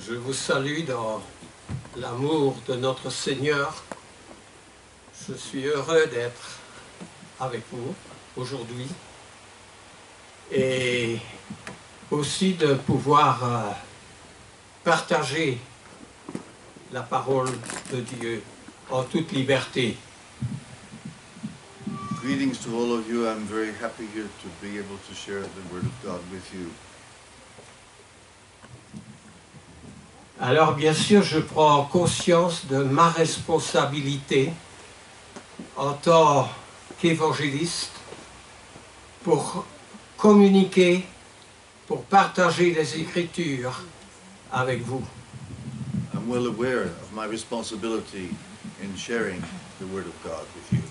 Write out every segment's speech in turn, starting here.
Je vous salue dans l'amour de notre Seigneur. Je suis heureux d'être avec vous aujourd'hui et aussi de pouvoir partager la parole de Dieu en toute liberté. Greetings to all of you. I'm very happy here to be able to share the Word of God with you. Alors bien sûr, je prends conscience de ma responsabilité en tant qu'évangéliste pour communiquer, pour partager les Écritures avec vous. I'm well aware of my responsibility in sharing the Word of God with you.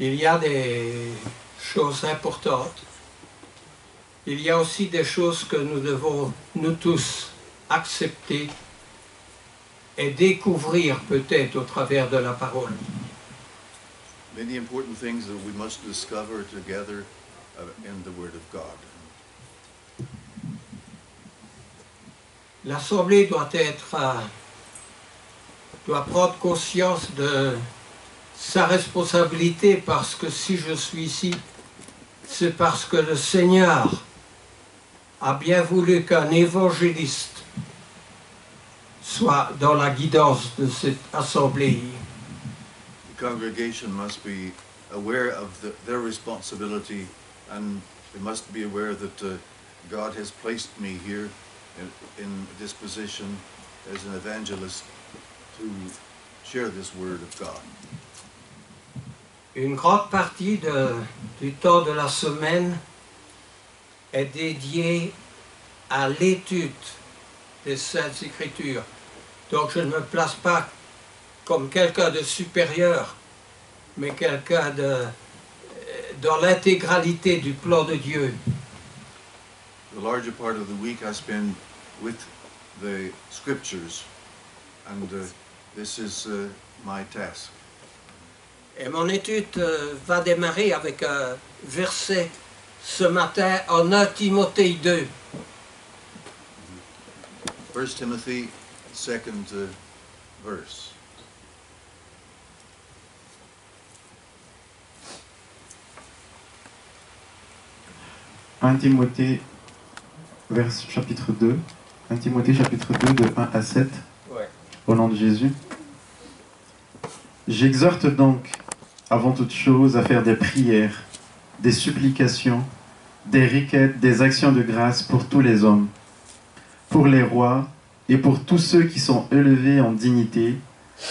Il y a des choses importantes. Il y a aussi des choses que nous devons, nous tous, accepter et découvrir peut-être au travers de la parole. Many important things that we must discover together in the Word of God. L'Assemblée doit prendre conscience de sa responsabilité, parce que si je suis ici, c'est parce que le Seigneur a bien voulu qu'un évangéliste soit dans la guidance de cette assemblée. The congregation must be aware of their responsibility, and they must be aware that God has placed me here in this position as an evangelist to share this Word of God. Une grande partie du temps de la semaine est dédiée à l'étude des Saintes Écritures. Donc je ne me place pas comme quelqu'un de supérieur, mais quelqu'un dans l'intégralité du plan de Dieu. The larger part of the week I spend with the Scriptures, and this is my task. Et mon étude va démarrer avec un verset ce matin en 1 Timothée 2. 1 Timothy, 2nd verse. Chapitre 2, 1 Timothée chapitre 2 de 1 à 7, Ouais. Au nom de Jésus. J'exhorte donc, avant toute chose, à faire des prières, des supplications, des requêtes, des actions de grâce pour tous les hommes, pour les rois et pour tous ceux qui sont élevés en dignité,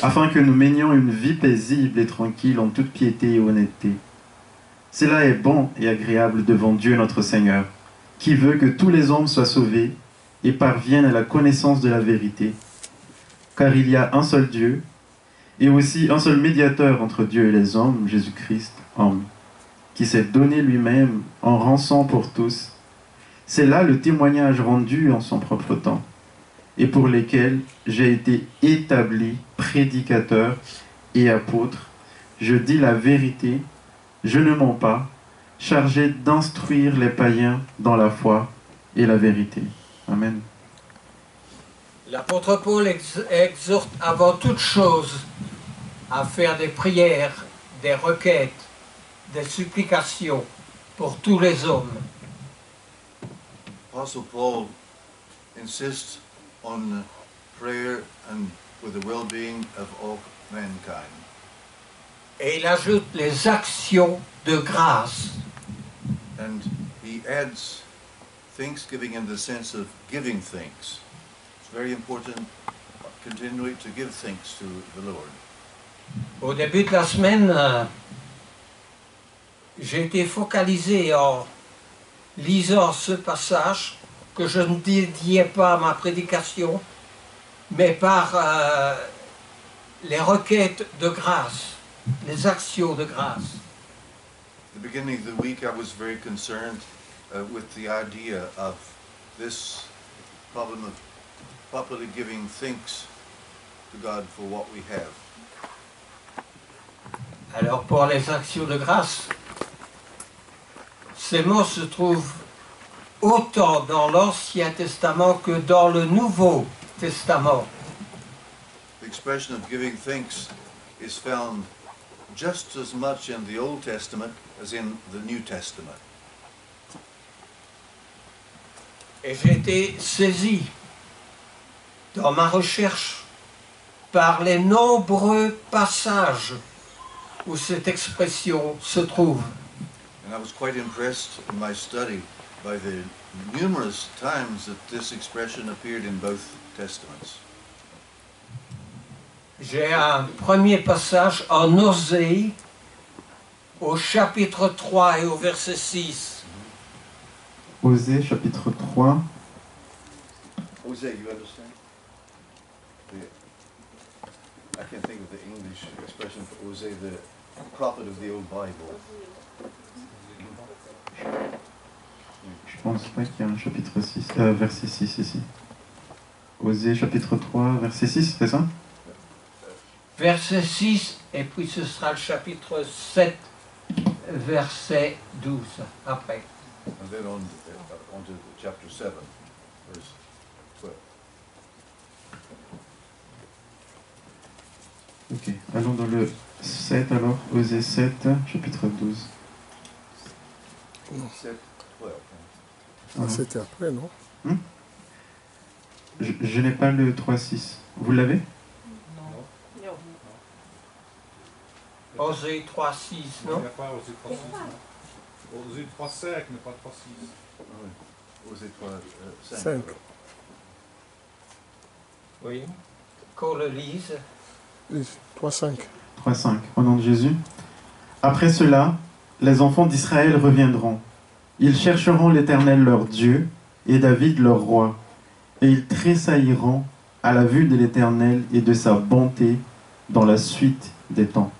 afin que nous menions une vie paisible et tranquille en toute piété et honnêteté. Cela est bon et agréable devant Dieu notre Seigneur, qui veut que tous les hommes soient sauvés et parviennent à la connaissance de la vérité. Car il y a un seul Dieu, et aussi un seul médiateur entre Dieu et les hommes, Jésus-Christ, homme, qui s'est donné lui-même en rançon pour tous. C'est là le témoignage rendu en son propre temps, et pour lesquels j'ai été établi prédicateur et apôtre. Je dis la vérité, je ne mens pas, chargé d'instruire les païens dans la foi et la vérité. Amen. L'apôtre Paul exhorte avant toute chose à faire des prières, des requêtes, des supplications pour tous les hommes. Apostle Paul insists on prayer and for the well-being of all mankind. Et il ajoute les actions de grâce. And he adds thanksgiving in the sense of giving thanks. It's very important continually to give thanks to the Lord. Au début de la semaine, j'ai été focalisé en lisant ce passage que je ne dédiais pas à ma prédication, mais par les requêtes de grâce, les actions de grâce. At the beginning of the week, I was very concerned with the idea of this problem of properly giving thanks to God for what we have. Alors pour les actions de grâce, ces mots se trouvent autant dans l'Ancien Testament que dans le Nouveau Testament. The expression of giving thanks is found just as much in the Old Testament as in the New Testament. Et j'ai été saisi dans ma recherche par les nombreux passages où cette expression se trouve. And I was quite impressed in my study by the numerous times that this expression appeared in both Testaments. J'ai un premier passage en Osée, au chapitre 3 et au verset 6. Osée chapitre 3, Hosea, you understand? I can't think of the English expression for Hosea, the prophet of the old Bible. je pense pas qu'il y a un chapitre 6, verset 6 ici. Osée chapitre 3, verset 6, c'est ça? Verset 6, et puis ce sera le chapitre 7, verset 12, après. And then on to chapter 7, verse 12. Ok, allons dans le 7 alors, Osée 7, chapitre 12. 7, 12. Ah, C'était après, non? je n'ai pas le 3-6. Vous l'avez? Osée 3, 6, Il non? n'y a pas Osée 3.6, non? Osée 3.5, mais pas 3.6. Ah oui. Hosea 3, 5. 5. Oui. Qu'on le lise. 3-5. 3-5, au nom de Jésus. Après cela, les enfants d'Israël reviendront. Ils chercheront l'Éternel leur Dieu et David leur roi. Et ils tressailliront à la vue de l'Éternel et de sa bonté dans la suite des temps.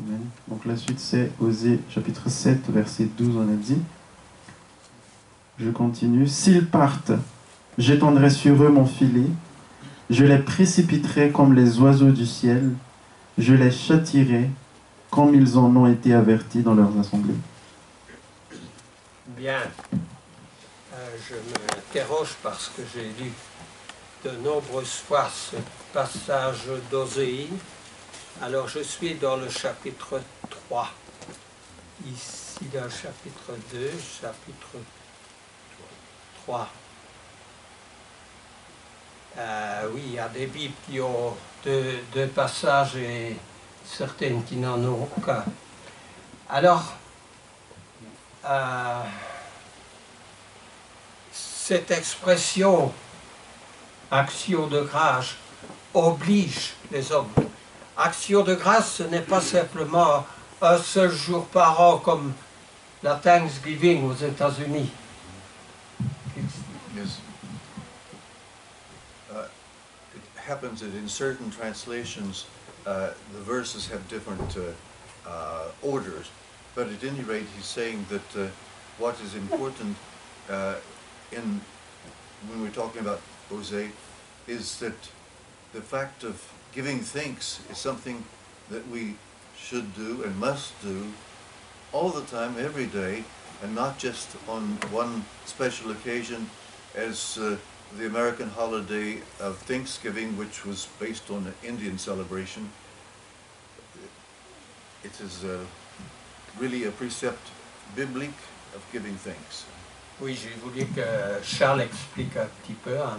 Amen. Donc la suite c'est Osée chapitre 7, verset 12, on a dit. Je continue. S'ils partent, j'étendrai sur eux mon filet. Je les précipiterai comme les oiseaux du ciel. Je les châtierai comme ils en ont été avertis dans leurs assemblées. Bien. Je m'interroge parce que j'ai lu de nombreuses fois ce passage d'Osée. Alors je suis dans le chapitre 3. Ici dans le chapitre 2, chapitre 3. Oui, il y a des Bibles qui ont deux passages et certaines qui n'en ont aucun. Alors, cette expression action de grâce oblige les hommes. Action de grâce, ce n'est pas simplement un seul jour par an comme la Thanksgiving aux États-Unis. Yes. It happens that in certain translations, the verses have different orders, but at any rate, he's saying that what is important when we're talking about Hosea is that the fact of giving thanks is something that we should do and must do all the time, every day, and not just on one special occasion as the American holiday of Thanksgiving, which was based on an Indian celebration. It is really a precept biblique of giving thanks. Oui, j'ai voulu que Charles explique un petit peu à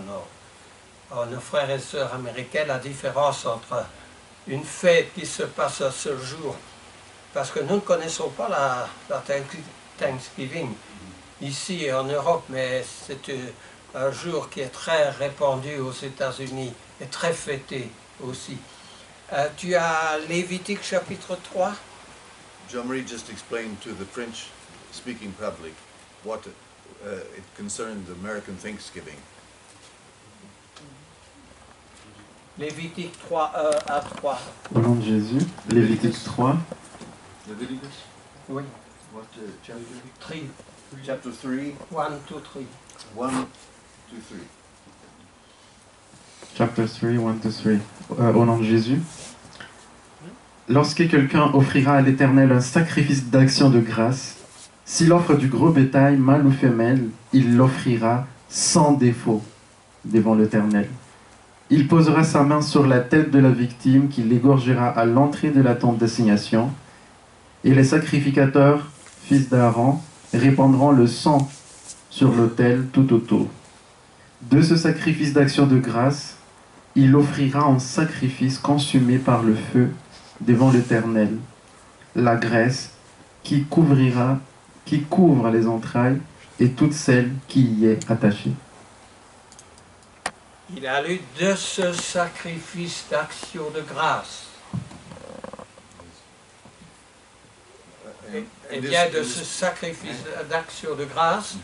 nos frères et sœurs américains la différence entre une fête qui se passe un seul jour, parce que nous ne connaissons pas la Thanksgiving ici en Europe, mais c'est un jour qui est très répandu aux États-Unis et très fêté aussi. Tu as Lévitique chapitre 3? Jean-Marie just explained to the French-speaking public what it concerned the American Thanksgiving. Lévitique 3, 1 à 3. Au nom de Jésus, Lévitique 3, Leviticus? Oui. What chapter? 3, Chapter 3, 1 to 3. 1 to 3. chapter 3, 1 to 3. Au nom de Jésus. Lorsque quelqu'un offrira à l'Éternel un sacrifice d'action de grâce, S'il offre du gros bétail, mâle ou femelle, il l'offrira sans défaut devant l'Éternel. Il posera sa main sur la tête de la victime qu'il égorgera à l'entrée de la tente d'assignation, et les sacrificateurs, fils d'Aaron, répandront le sang sur l'autel tout autour. De ce sacrifice d'action de grâce, il offrira en sacrifice consumé par le feu devant l'Éternel la graisse qui couvre les entrailles et toute celle qui y est attachée. Il a lu de ce sacrifice d'action de grâce. Et bien de ce sacrifice d'action de grâce,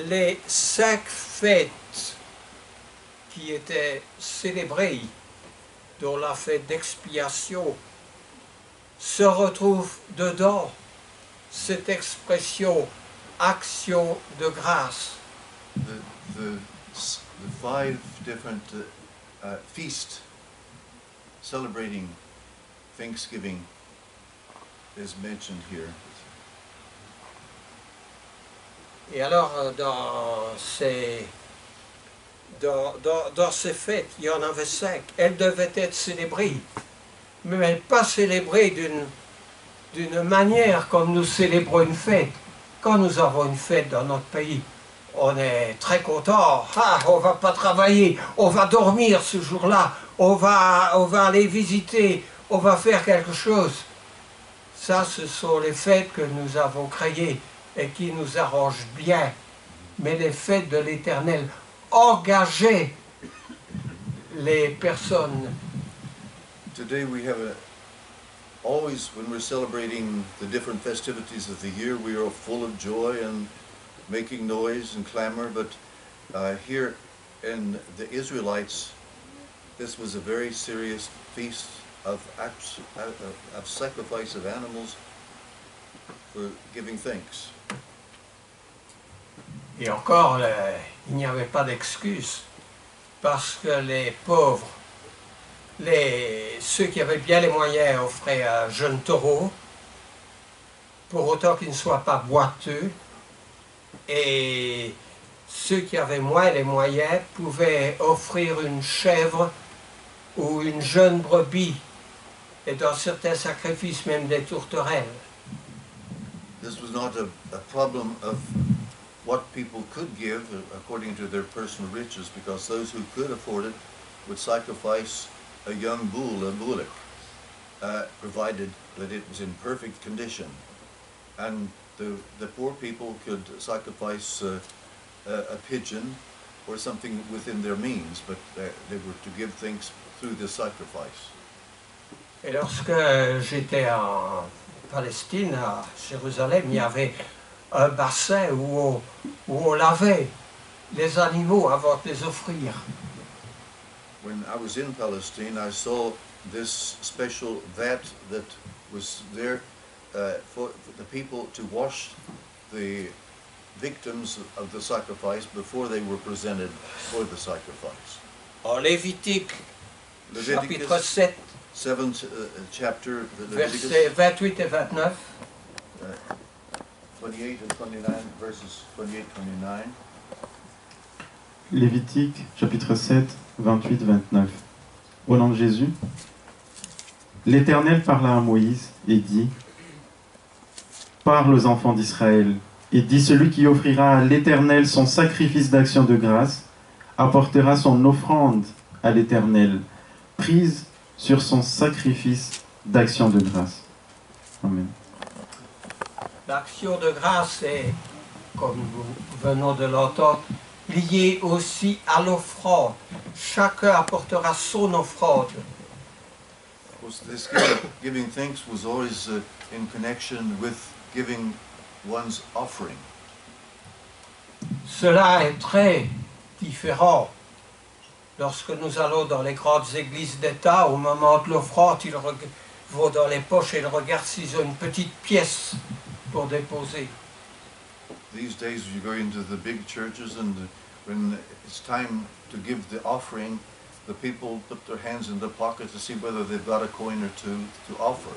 les 5 fêtes qui étaient célébrées, dont la fête d'expiation, se retrouve dedans cette expression action de grâce. The 5 different feasts celebrating Thanksgiving is mentioned here. Et alors, dans ces fêtes, il y en avait 5. Elles devaient être célébrées, mais pas célébrées d'une manière comme nous célébrons une fête. Quand nous avons une fête dans notre pays, on est très content. Ah, on ne va pas travailler, on va dormir ce jour-là, on va aller visiter, on va faire quelque chose. Ça, ce sont les fêtes que nous avons créées et qui nous arrangent bien. Mais les fêtes de l'Éternel engageaient les personnes. Today we have always, when we're celebrating the different festivities of the year, we are full of joy and making noise and clamor, but here in the Israelites, this was a very serious feast of sacrifice of animals for giving thanks. Et encore, il n'y avait pas d'excuse, parce que les pauvres, ceux qui avaient bien les moyens offraient un jeune taureau, pour autant qu'il ne soit pas boiteux, et ceux qui avaient moins les moyens pouvaient offrir une chèvre ou une jeune brebis, et dans certains sacrifices même des tourterelles. This was not a problem of what people could give according to their personal riches, because those who could afford it would sacrifice a young bull, a bullock, provided that it was in perfect condition. And the poor people could sacrifice a pigeon or something within their means, but they were to give things through the sacrifice. Et lorsque j'étais en Palestine, à Jérusalem, il y avait un bassin où on lavait les animaux avant de les offrir. When I was in Palestine, I saw this special vat that was there for the people to wash the victims of the sacrifice before they were presented for the sacrifice. En Lévitique, chapitre 7, 7th chapter, versets 28 et 29, 28 and 29, verses 28-29. Lévitique, chapitre 7, 28-29. Au nom de Jésus, l'Éternel parla à Moïse et dit : Parle aux enfants d'Israël, et dis : celui qui offrira à l'Éternel son sacrifice d'action de grâce apportera son offrande à l'Éternel, prise sur son sacrifice d'action de grâce. Amen. l'action de grâce est, comme nous venons de l'entendre, liée aussi à l'offrande. Chacun apportera son offrande. This giving thanks was always in connection with giving one's offering. Cela est très différent. Lorsque nous allons dans les grandes églises d'État, au moment de l'offrande, ils vont dans les poches et ils regardent s'ils ont une petite pièce pour déposer. These days you go into the big churches, and when it's time to give the offering, the people put their hands in their pocket to see whether they've got a coin or two to offer.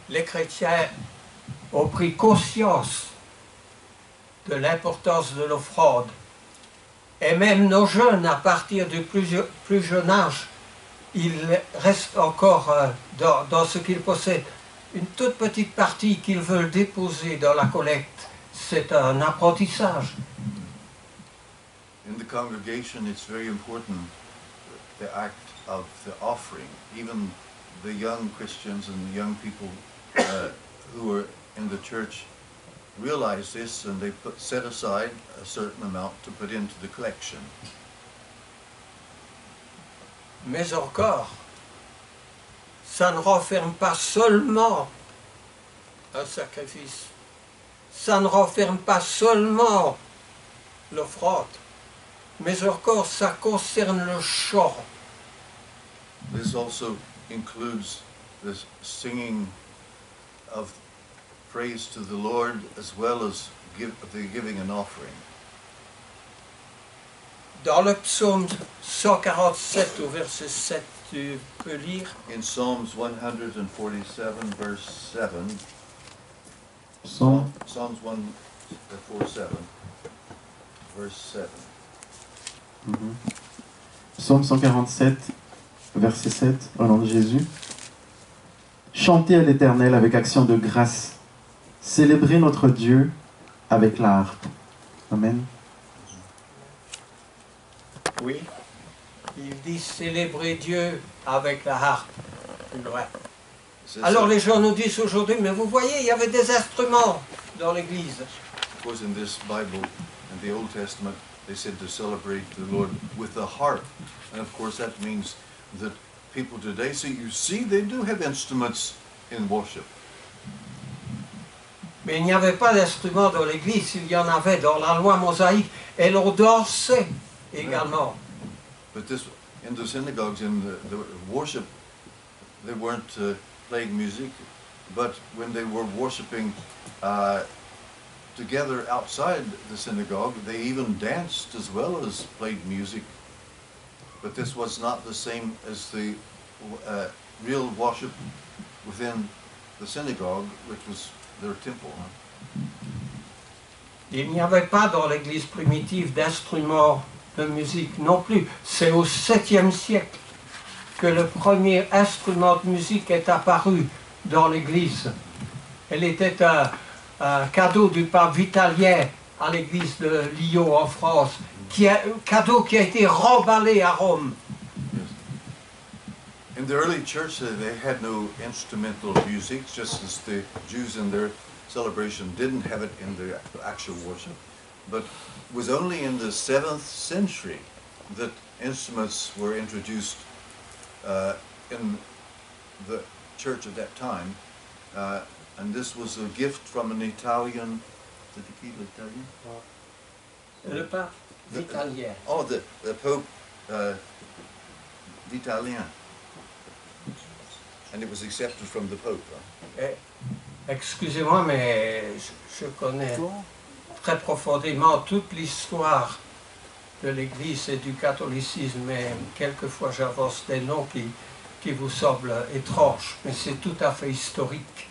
les chrétiens ont pris conscience de l'importance de l'offrande. Et même nos jeunes, à partir du plus jeune âge, ils restent encore dans ce qu'ils possèdent. Une toute petite partie qu'ils veulent déposer dans la collecte, c'est un apprentissage. In the congregation, it's very important, the act of the offering. Even the young Christians and the young people who are in the church realize this, and they set aside a certain amount to put into the collection. Mais encore, ça ne renferme pas seulement un sacrifice, ça ne renferme pas seulement l'offrande, mais encore ça concerne le chant. This also includes the singing of praise to the Lord, as well as the giving an offering. Dans le psaume 147 au verset 7, tu peux lire. In Psalms 147, verse 7, Psaume, Psalms 147, verse 7. Psaume 147, verset 7, au nom de Jésus. Chantez à l'Éternel avec action de grâce. Célébrez notre Dieu avec la harpe. Amen. Oui. Il dit célébrer Dieu avec la harpe. Ouais. It says Alors that, les gens nous disent aujourd'hui, mais vous voyez, il y avait des instruments dans l'église. of course, in this Bible, in the Old Testament, they said to celebrate the Lord with the harp. And of course, that means that people today, they do have instruments in worship. Mais il n'y avait pas d'instruments dans l'église, il y en avait dans la loi mosaïque. Et l'on dansait également. But this, in the synagogues, in the worship, they weren't playing music, but when they were worshiping together outside the synagogue, they even danced as well as played music. But this was not the same as the real worship within the synagogue, which was their temple. Il n'y avait pas dans l'église primitive d'instruments de musique non plus. C'est au 7e siècle que le premier instrument de musique est apparu dans l'église. Elle était un cadeau du pape Vitalien à l'église de Lyon en France, un cadeau qui a été remballé à Rome. In the early church, they had no instrumental music, just as the Jews in their celebration didn't have it in their actual worship. But it was only in the 7th century that instruments were introduced in the church at that time. And this was a gift from an Italian, Italian? Le pape Vitalien. Oh, the Pope Vitalien. And it was accepted from the Pope. Excusez-moi, mais je connais très profondément toute l'histoire de l'Église et du catholicisme, mais quelquefois j'avance des noms qui vous semblent étranges, mais c'est tout à fait historique.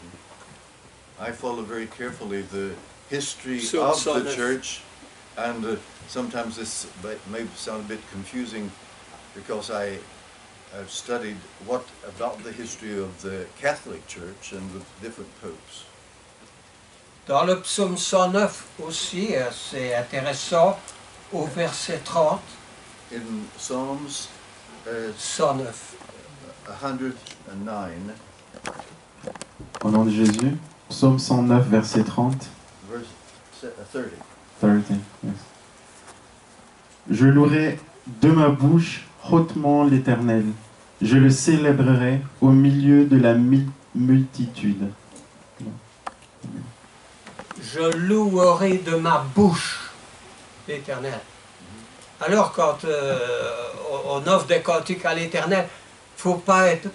I follow very carefully the history So- of so the that- church, and sometimes this may sound a bit confusing because I've studied about the history of the Catholic Church and the different popes. Dans le psaume 109 aussi, c'est intéressant, au verset 30, In Psalms 109. 109, Au nom de Jésus. Psaume 109, verset 30. verse 30. 30, yes. Je louerai de ma bouche hautement l'Éternel. Je le célébrerai au milieu de la multitude. Je louerai de ma bouche l'Éternel. Alors quand on offre des cantiques à l'Éternel, il ne faut pas être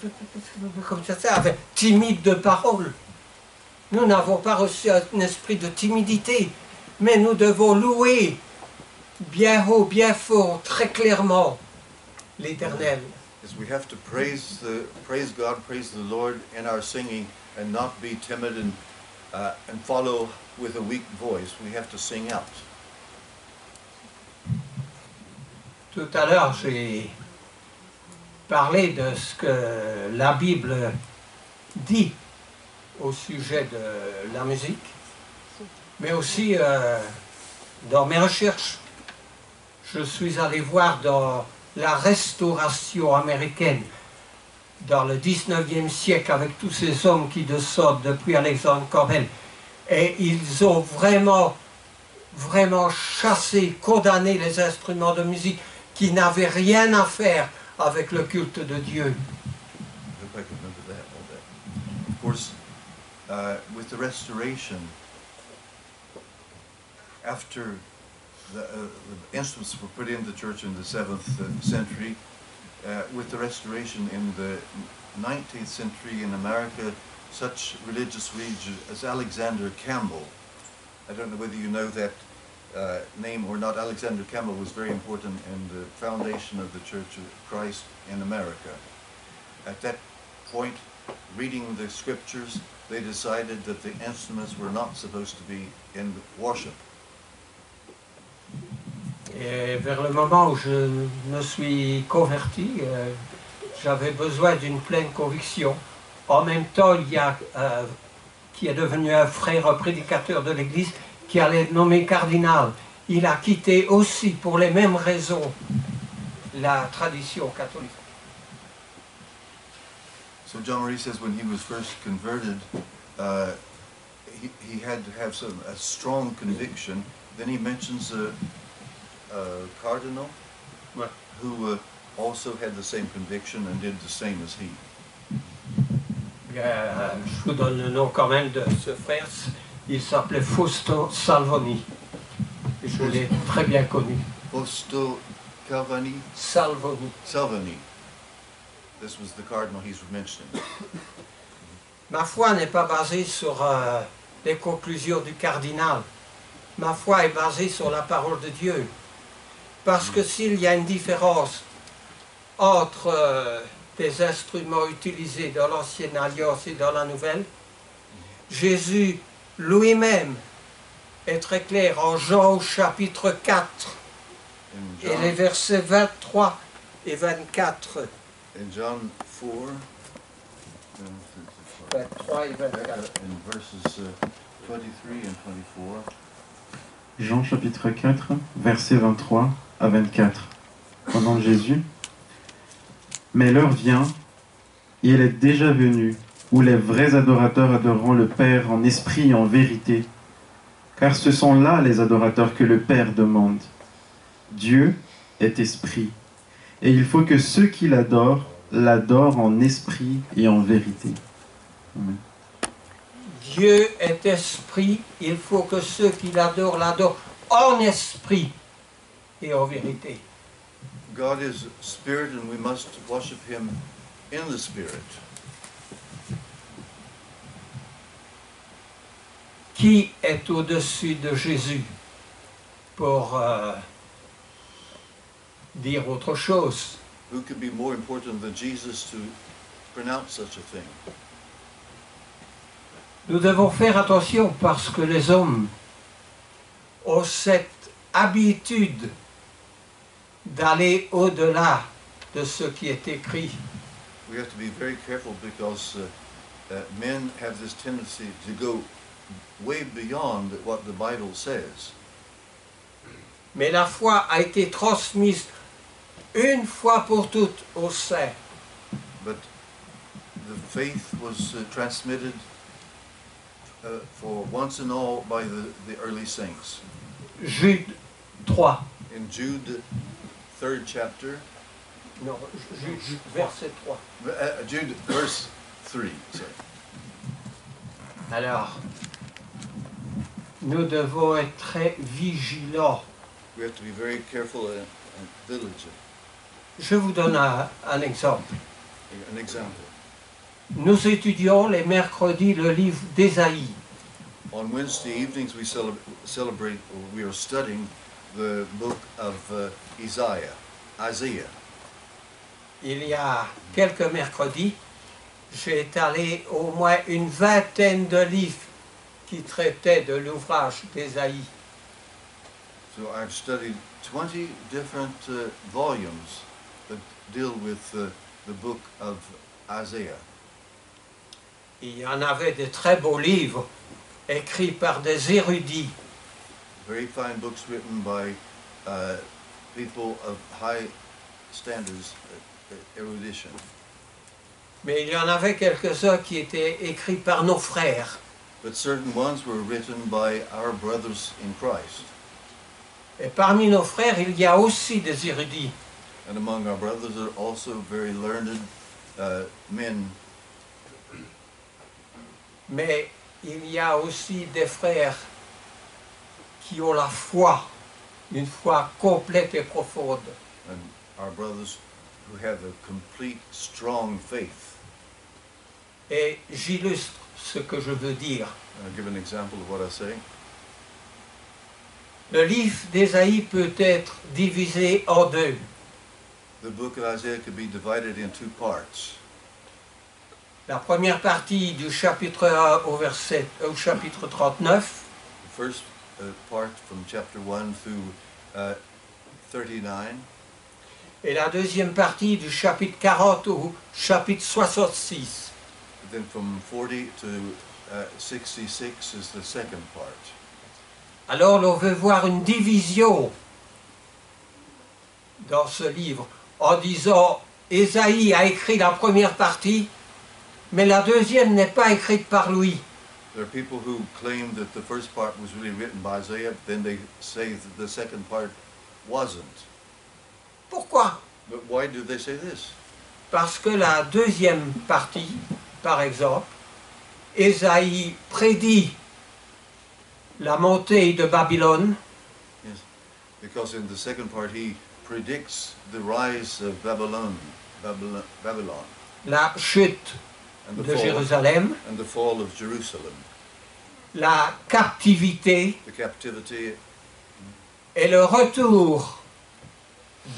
comme ça, timide de parole. Nous n'avons pas reçu un esprit de timidité, mais nous devons louer bien haut, bien fort, très clairement l'Éternel. is we have to praise God, praise the Lord in our singing, and not be timid and follow with a weak voice. We have to sing out. Tout à l'heure, j'ai parlé de ce que la Bible dit au sujet de la musique, mais aussi dans mes recherches. Je suis allé voir dans la restauration américaine, dans le 19e siècle, avec tous ces hommes qui descendent depuis Alexandre Campbell, et ils ont vraiment chassé, condamné les instruments de musique qui n'avaient rien à faire avec le culte de Dieu. If I can remember that all day. Of course, with the Restoration, after the instruments were put in the church in the 7th century, with the Restoration in the 19th century in America, such religious leaders as Alexander Campbell, I don't know whether you know that name or not. Alexander Campbell was very important in the foundation of the Church of Christ in America. At that point, reading the scriptures, they decided that the instruments were not supposed to be in worship. Et vers le moment où je me suis converti, j'avais besoin d'une pleine conviction. En même temps, il y a qui est devenu un frère prédicateur de l'Église, qui allait être nommé cardinal. Il a quitté aussi, pour les mêmes raisons, la tradition catholique. So John Marie says when he was first converted, he had to have a strong conviction. Then he mentions a cardinal who also had the same conviction and did the same as he. Je vous donne le nom quand même de ce frère. Il s'appelait Fausto Salvoni. Et je l'ai très bien connu. Fausto Salvoni. Salvoni. This was the cardinal he's mentioning. Ma foi n'est pas basée sur les conclusions du cardinal. Ma foi est basée sur la parole de Dieu. Parce que s'il y a une différence entre des instruments utilisés dans l'Ancienne Alliance et dans la Nouvelle, Jésus lui-même est très clair en Jean au chapitre 4 et les versets 23 et 24. In John 4, 23 et 24. in verses 23 and 24. Jean chapitre 4, versets 23 à 24. Au nom de Jésus. Mais l'heure vient, et elle est déjà venue, où les vrais adorateurs adoreront le Père en esprit et en vérité, car ce sont là les adorateurs que le Père demande. Dieu est esprit, et il faut que ceux qui l'adorent en esprit et en vérité. Amen. Dieu est esprit, il faut que ceux qui l'adorent en esprit et en vérité. God is spirit and we must worship him in the spirit. Qui est au-dessus de Jésus pour dire autre chose? Who could be more important than Jesus to pronounce such a thing? Nous devons faire attention parce que les hommes ont cette habitude d'aller au-delà de ce qui est écrit. We have to be very careful because men have this tendency to go way beyond what the Bible says. Mais la foi a été transmise une fois pour toutes aux saints. But the faith was transmitted for once and all by the early saints. Jude 3. In Jude, 3rd chapter. Non, Jude, verset 3. Jude, verse 3. Sorry. Alors, nous devons être très vigilants. We have to be very careful and vigilant. Je vous donne un exemple. An example. Nous étudions les mercredis le livre d'Ésaïe. On Wednesday evenings we celebrate, or we are studying the book of Isaiah. il y a quelques mercredis, j'ai étalé au moins une vingtaine de livres qui traitaient de l'ouvrage d'Ésaïe. So I've studied 20 different volumes that deal with the book of Isaiah. Il y en avait de très beaux livres écrits par des érudits. Very fine books written by people of high standards, erudition. Mais il y en avait quelques-uns qui étaient écrits par nos frères. But certain ones were written by our brothers in Christ. Et parmi nos frères, il y a aussi des érudits. And among our brothers are also very learned men. Mais il y a aussi des frères qui ont la foi, une foi complète et profonde. And our brothers who have a complete, strong faith. Et j'illustre ce que je veux dire. I'll give an example of what I say. Le livre d'Ésaïe peut être divisé en deux. The book of Isaiah could be divided in two parts. La première partie du chapitre 1 au chapitre 39, The first part from chapter 1 through 39, et la deuxième partie du chapitre 40 au chapitre 66. then from 40 to 66 is the second part. Alors l'on veut voir une division dans ce livre en disant Ésaïe a écrit la première partie, mais la deuxième n'est pas écrite par lui. There are people who claim that the first part was really written by Isaiah, but then they say that the second part wasn't. Pourquoi? But why do they say this? Parce que la deuxième partie, par exemple, Ésaïe prédit la montée de Babylone, Yes, because in the second part he predicts the rise of Babylon, la chute and de Jérusalem, and the fall of Jerusalem, la captivité the captivity et le retour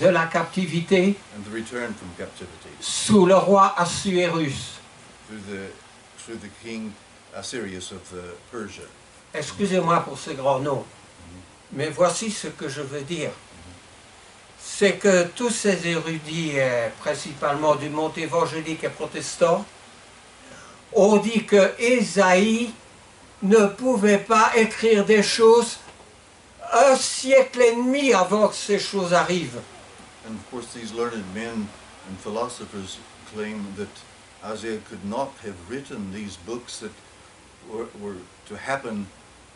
de la captivité and the return from captivity sous le roi Assuérus. through the king Assyrius of Persia. Excusez-moi pour ce grand nom, mais voici ce que je veux dire. C'est que tous ces érudits, principalement du monde évangélique et protestant, ont dit que Ésaïe ne pouvait pas écrire des choses un siècle et demi avant que ces choses arrivent. And of course these learned men and philosophers claim that Isaiah could not have written these books that were to happen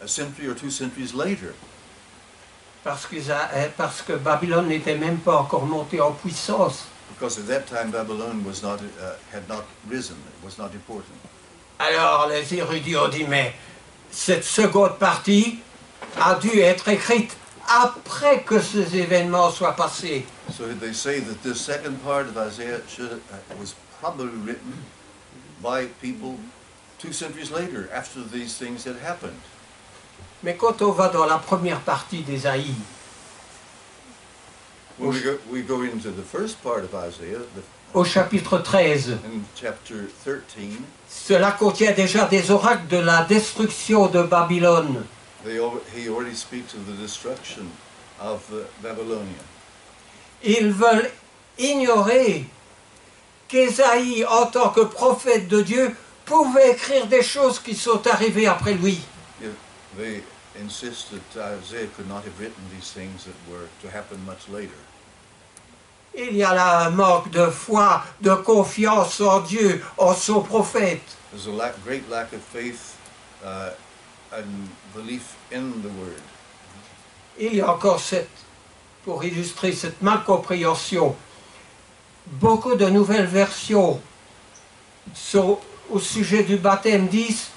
a century or 2 centuries later. Parce que Babylone n'était même pas encore montée en puissance. Because at that time Babylon was not, had not risen, it was not important. Alors les érudits ont dit, mais cette seconde partie a dû être écrite après que ces événements soient passés. So they say that this second part of Isaiah was probably written by people 2 centuries later, after these things had happened. Mais quand on va dans la première partie d'Ésaïe, When we go into the first part of Isaiah, au chapitre 13, in chapter 13, cela contient déjà des oracles de la destruction de Babylone. he already speaks of the destruction of Babylonia. Ils veulent ignorer qu'Ésaïe, en tant que prophète de Dieu, pouvait écrire des choses qui sont arrivées après lui. They insist that Isaiah could not have written these things that were to happen much later. Il y a là un manque de foi, de confiance en Dieu, en son prophète. There's a great lack of faith and belief in the word. Il y a encore pour illustrer cette malcompréhension, beaucoup de nouvelles versions au sujet du baptême disent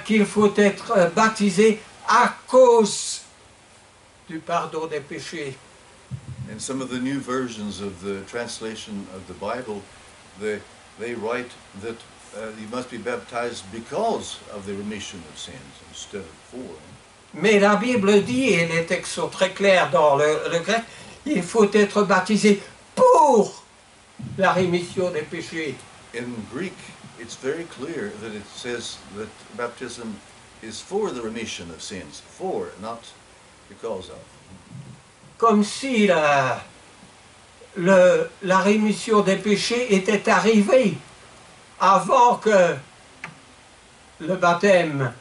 qu'il faut être baptisé à cause du pardon des péchés. In some of the new versions of the translation of the Bible, they write that you must be baptized because of the remission of sins instead of for. Mais la Bible dit, et les textes sont très clairs dans le grec, il faut être baptisé pour la rémission des péchés. In Greek, it's very clear that it says that baptism is for the remission of sins. For, not because of. Comme si la rémission des péchés était arrivée avant que le baptême.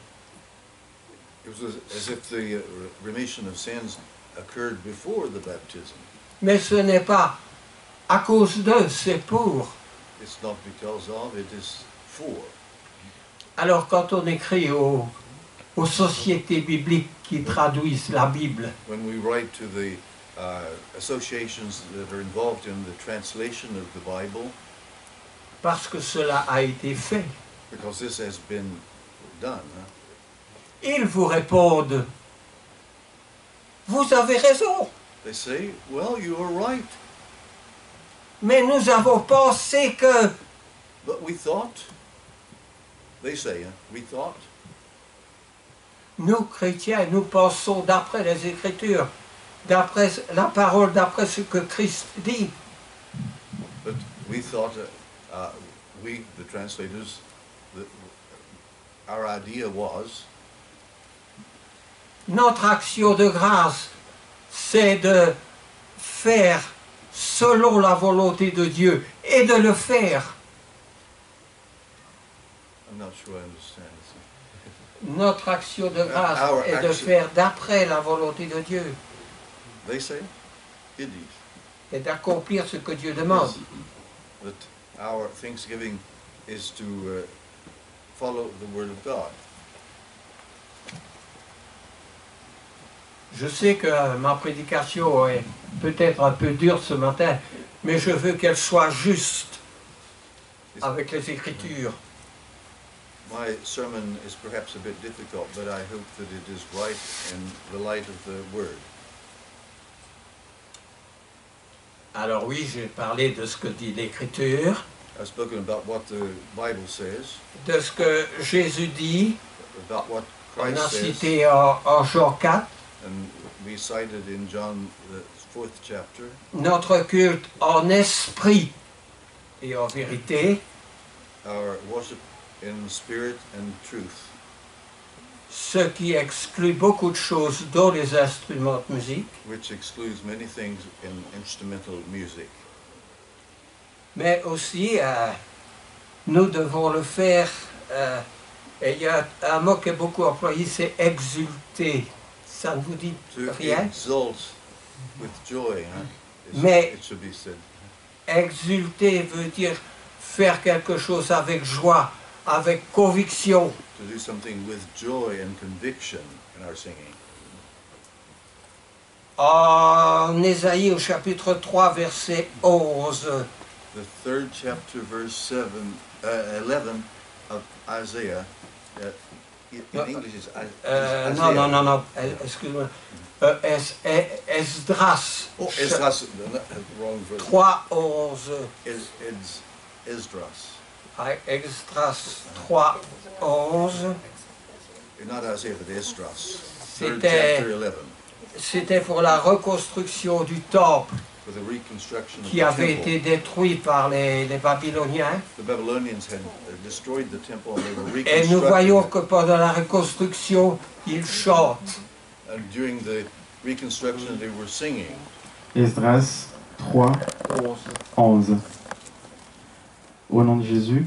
It was as if the remission of sins occurred before the baptism. Mais ce n'est pas à cause d'eux, c'est pour. It's not because of, it is for. Alors quand on écrit aux sociétés bibliques qui traduisent la Bible, When we write to the associations that are involved in the translation of the Bible, parce que cela a été fait, because this has been done, ils vous répondent, vous avez raison, they say, well, you are right, mais nous avons pensé que. but we thought, they say, we thought, Nous, chrétiens, nous pensons d'après les Écritures, d'après la parole, d'après ce que Christ dit. but we thought, we, the translators, our idea was, Notre action de grâce, c'est de faire selon la volonté de Dieu et de le faire. I'm not sure I understand. Notre action de grâce Our est de action- faire d'après la volonté de Dieu They say, indeed, et d'accomplir ce que Dieu demande. that our thanksgiving is to follow the word of God. Je sais que ma prédication est peut-être un peu dure ce matin, mais je veux qu'elle soit juste avec les Écritures. My sermon is perhaps a bit difficult, but I hope that it is right in the light of the word. Alors oui, j'ai parlé de ce que dit l'Écriture, I've spoken about what the Bible says, de ce que Jésus dit. about what On a Christ says, cité en Jean 4, and we cited in John the 4th chapter, notre culte en esprit et en vérité, our worship in spirit and truth, ce qui exclut beaucoup de choses dont les instruments de musique, which excludes many things in instrumental music. mais aussi nous devons le faire, et il y a un mot qui est beaucoup employé, c'est exulter. Ça ne vous dit To rien? exult with joy, Mais- it should be said. Exulter veut dire faire quelque chose avec joie, avec conviction. To do something with joy and conviction in our singing. En Ésaïe au chapitre 3, verset 11, The third chapter, verse 11 of Isaiah. In No, English, it's non, excuse-moi. Esdras, Oh, Esdras, wrong verse. 3, 11. Esdras. Esdras 3, 11. Not Isaiah, but Esdras. Third C'était- chapter 11. C'était pour la reconstruction du temple For the reconstruction of qui the avait temple. été détruit par les Babyloniens. The Babylonians had destroyed the temple and they were Et nous voyons reconstructing que pendant la reconstruction, ils chantent. it. And during the reconstruction, they were singing. Esdras 3, 11. Au nom de Jésus,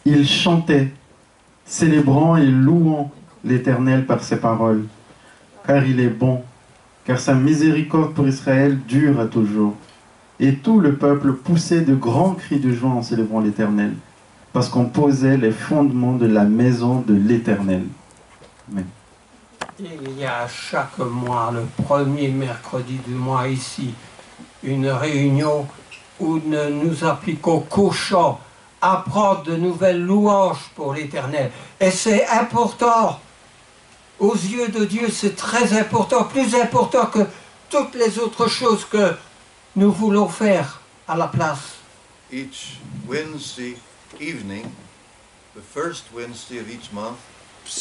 ils chantaient, célébrant et louant l'Éternel par ses paroles, car il est bon, car sa miséricorde pour Israël dure à toujours. Et tout le peuple poussait de grands cris de joie en célébrant l'Éternel, parce qu'on posait les fondements de la maison de l'Éternel. Amen. Il y a chaque mois, le premier mercredi du mois ici, une réunion où nous appliquons qu'au chant, apprendre de nouvelles louanges pour l'Éternel. Et c'est important. Aux yeux de Dieu, c'est très important, plus important que toutes les autres choses que nous voulons faire à la place. Each Wednesday evening, the first Wednesday of each month,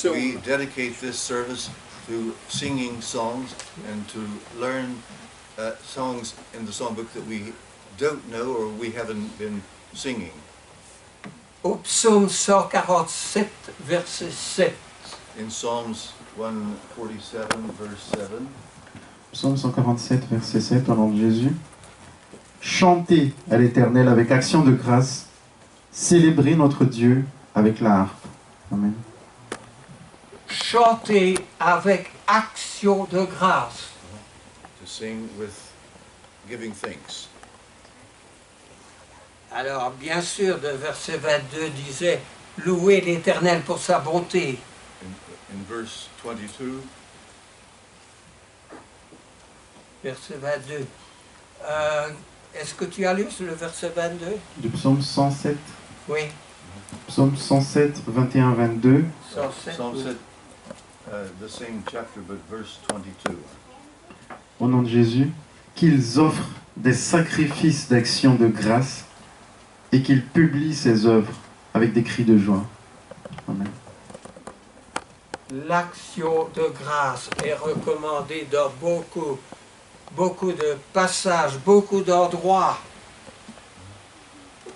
we dedicate this service to singing songs and to learn songs in the songbook that we don't know or we haven't been singing. Au psaume 147, verset 7. In Psalms 147, verse 7, Psaume 147, verset 7, au nom de Jésus. Chantez à l'Éternel avec action de grâce, célébrez notre Dieu avec la harpe. Amen. Chantez avec action de grâce. to sing with giving thanks. Alors, bien sûr, le verset 22 disait « Louez l'Éternel pour sa bonté ». In verse 22, Verset 22. Est-ce que tu as lu le verset 22? Du psaume 107, Oui. psaume 107, 21, 22. 107, Psalm oui. said, the same chapter, but verse 22. Au nom de Jésus, qu'ils offrent des sacrifices d'action de grâce et qu'ils publient ses œuvres avec des cris de joie. Amen. L'action de grâce est recommandée dans beaucoup de passages, beaucoup d'endroits.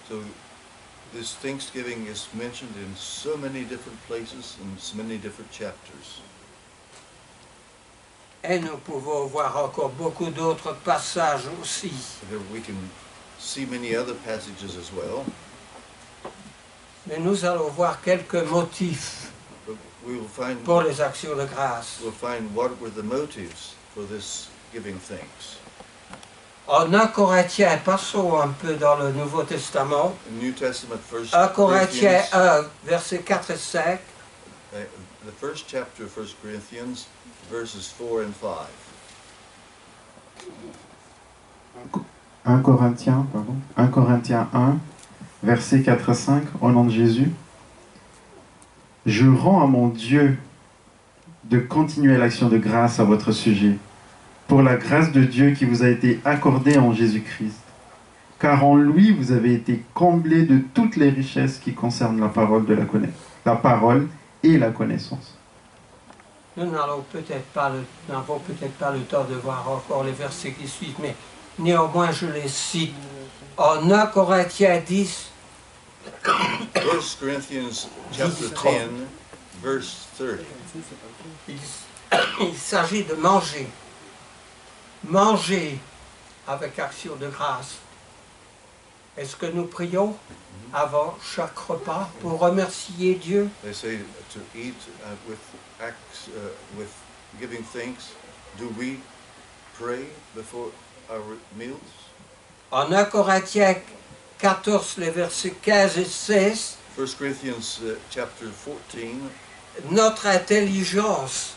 So this Thanksgiving is mentioned in so many different places and so many different chapters. Et nous pouvons voir encore beaucoup d'autres passages aussi. There we can see many other passages as well, Mais nous allons voir quelques motifs but we will find pour les actions de grâce. we'll find what were the motives for this giving thanks. En 1 Corinthiens, passons un peu dans le Nouveau Testament. In New Testament, 1 Corinthiens 1, versets 4 et 5. The first chapter of 1 Corinthians, verses 4 and 5. 1 Corinthiens 1, versets 4 à 5, au nom de Jésus. Je rends à mon Dieu de continuer l'action de grâce à votre sujet, pour la grâce de Dieu qui vous a été accordée en Jésus-Christ. Car en lui, vous avez été comblés de toutes les richesses qui concernent la parole la parole et la connaissance. Nous n'avons peut-être pas le temps de voir encore les versets qui suivent, mais néanmoins je les cite. En 1 Corinthiens 10, 1 Corinthians chapter 10, verse 30. il s'agit de manger. Manger avec action de grâce. Est-ce que nous prions avant chaque repas pour remercier Dieu? They say to eat with giving thanks. Do we pray before our meals? En 1 Corinthiens 14, les versets 15 et 16, 1 Corinthians chapter 14, notre intelligence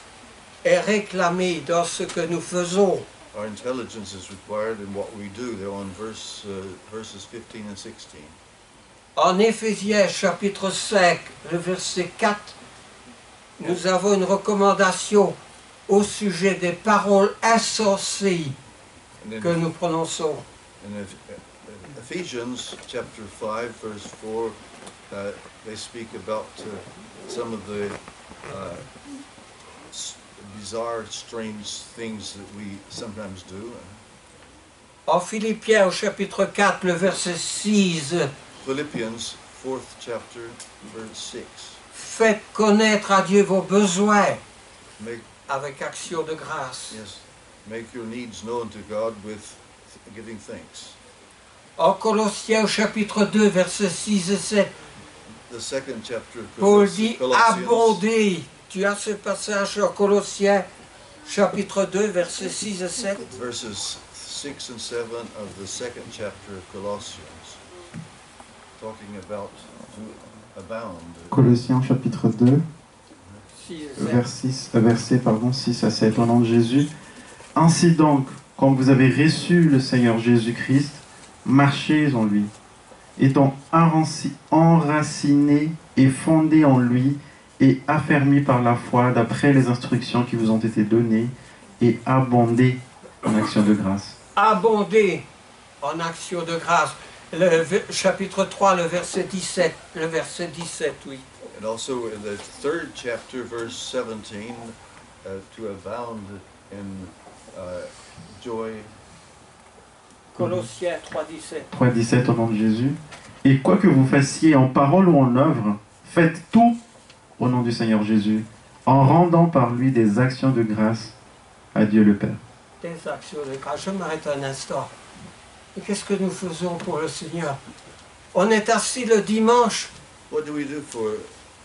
est réclamée dans ce que nous faisons. our intelligence is required in what we do. They're on verses 15 and 16. En Éphésiens chapitre 5, le verset 4, nous avons une recommandation au sujet des paroles insensées And then que nous prononçons. in Ephesians chapter 5, verse 4, they speak about some of the bizarre, strange things that we sometimes do. En Philippiens au chapitre 4, le verset 6, Philippians 4th chapter, verse 6. faites connaître à Dieu vos besoins Make, avec action de grâce. yes, make your needs known to God with giving thanks. En Colossiens au chapitre 2, versets 6 et 7, The second chapter of Paul dit Colossians, abonder. Tu as ce passage en Colossiens chapitre 2, versets 6 et 7. verses 6 and 7 of the second chapter of Colossians, talking about to abound. Colossiens chapitre 2, 6 et 7. versets 6 à 7, au nom de Jésus. Ainsi donc, quand vous avez reçu le Seigneur Jésus-Christ, marchez en lui, étant enracinés et fondés en lui, et affermis par la foi d'après les instructions qui vous ont été données, et abondés en action de grâce. Abonder en action de grâce. Le chapitre 3, le verset 17. Le verset 17, oui. And also in the third chapter, verse 17, to abound in joy. Colossiens 3,17. 3,17 au nom de Jésus. Et quoi que vous fassiez en parole ou en œuvre, faites tout au nom du Seigneur Jésus, en rendant par lui des actions de grâce à Dieu le Père. Des actions de grâce. Je m'arrête un instant. Et qu'est-ce que nous faisons pour le Seigneur? On est assis le dimanche What do we do for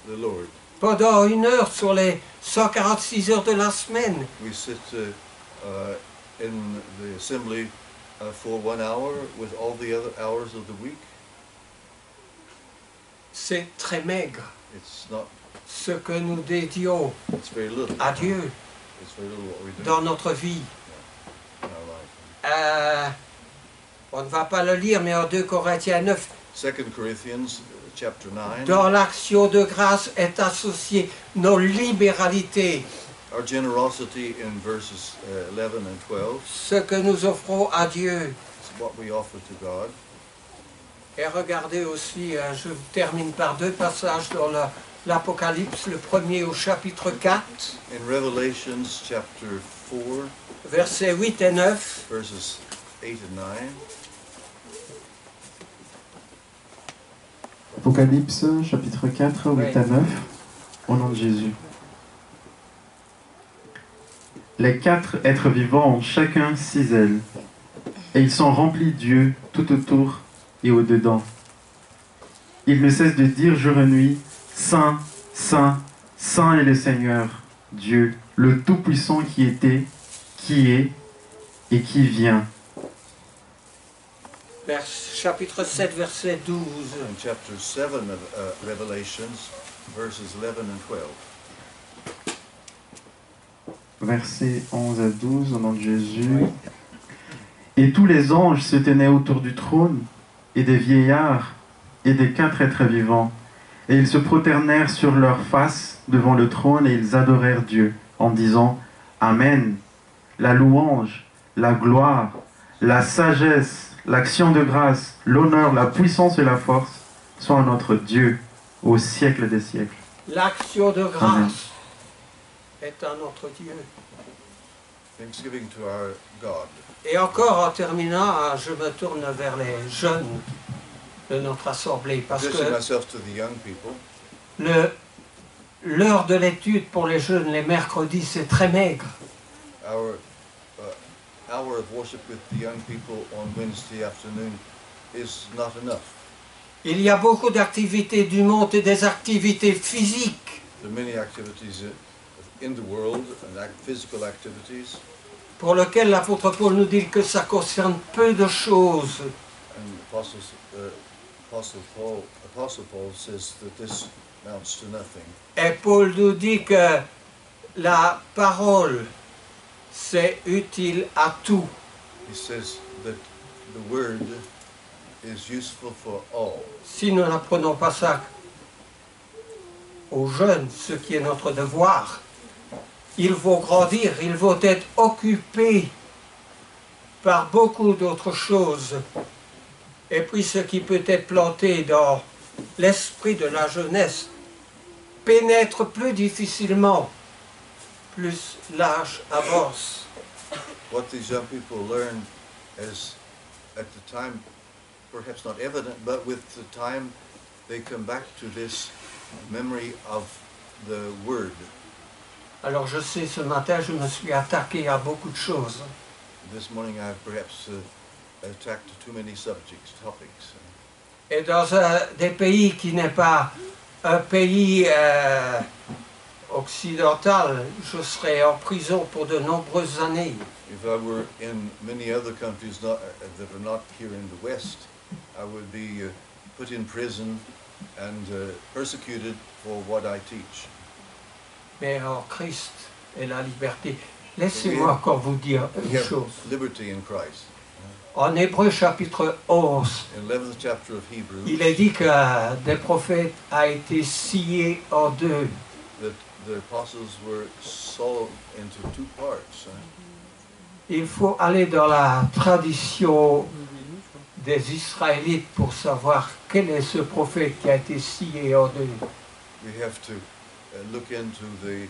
the Lord? pendant 1 heure sur les 146 heures de la semaine. We sit in the assembly for 1 hour with all the other hours of the week. C'est très maigre It's not. ce que nous dédions It's very little. à Dieu It's very little what we do dans notre vie. in our life. On ne va pas le lire, mais en 2 Corinthiens 9, 2 Corinthians chapter 9. dans l'action de grâce est associée nos libéralités, Our generosity in verses 11 and 12 ce que nous offrons à Dieu. is what we offer to God. Et regardez aussi, je termine par 2 passages dans l'Apocalypse, le premier au chapitre 4, In Revelations chapter 4, versets 8 et 9. verses 8 and 9. Apocalypse, chapitre 4, 8 à 9, au nom de Jésus. Les 4 êtres vivants ont chacun 6 ailes, et ils sont remplis d'yeux tout autour et au-dedans. Ils ne cessent de dire jour et nuit, Saint, Saint, Saint est le Seigneur, Dieu, le Tout-Puissant qui était, qui est et qui vient. Chapitre 7, verset 12. In chapter 7 of Revelations, verses 11 and 12. Versets 11 à 12, au nom de Jésus. Et tous les anges se tenaient autour du trône, et des vieillards, et des 4 êtres vivants. Et ils se prosternèrent sur leurs faces devant le trône, et ils adorèrent Dieu, en disant, Amen. La louange, la gloire, la sagesse, l'action de grâce, l'honneur, la puissance et la force soient à notre Dieu, au siècle des siècles. L'action de grâce Amen. est à notre Dieu. Thanksgiving to our God. Et encore en terminant, je me tourne vers les jeunes de notre assemblée parce Addressing que myself to the young people. l'heure de l'étude pour les jeunes, les mercredis, c'est très maigre. Our hour of worship with the young people on Wednesday afternoon is not enough. Il y a beaucoup d'activités du monde et des activités physiques There are many activities in the world and physical activities, pour lesquelles l'apôtre Paul nous dit que ça concerne peu de choses. and Apostle Paul says that this amounts to nothing. Et Paul nous dit que la parole, c'est utile à tout. He says that the word is useful for all. Si nous n'apprenons pas ça aux jeunes, ce qui est notre devoir, ils vont grandir, ils vont être occupés par beaucoup d'autres choses. Et puis ce qui peut être planté dans l'esprit de la jeunesse pénètre plus difficilement, plus l'âge avance. What these young people learn is at the time perhaps not evident, but with the time they come back to this memory of the word. Alors je sais, ce matin, je me suis attaqué à beaucoup de choses. This morning I've perhaps attacked too many topics. Et dans des pays qui n'est pas un pays occidental, je serais en prison pour de nombreuses années. If I were in many other countries that are not here in the West, I would be put in prison and persecuted for what I teach. Mais en Christ et la liberté. Laissez-moi encore vous dire We une have chose. liberty in Christ. En Hébreu chapitre 11, In the 11th chapter of Hebrews, il est dit que des prophètes a été scié en deux. that the apostles were sawed into two parts. Il faut aller dans la tradition des Israélites pour savoir quel est ce prophète qui a été scié en deux. We have to look into the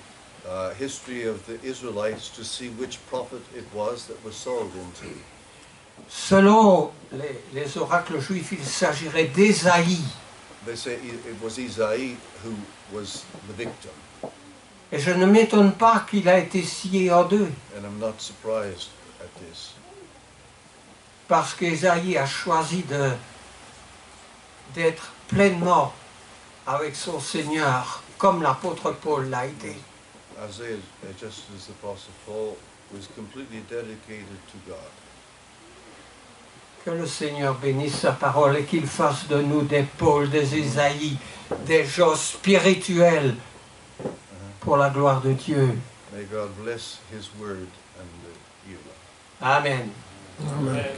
history of the Israelites to see which prophet it was that was sold into. Selon les oracles juifs, il s'agirait d'Ésaïe. They say it was Isaiah who was the victim, Et je ne m'étonne pas qu'il a été scié en deux, and I'm not surprised at this. parce qu'Ésaïe a choisi d'être pleinement avec son Seigneur, comme l'apôtre Paul l'a été. Isaiah, just as the Apostle Paul, was completely dedicated to God. Que le Seigneur bénisse sa parole et qu'il fasse de nous des Paul, des Ésaïe, des gens spirituels pour la gloire de Dieu. May God bless His word and you. Amen. Amen.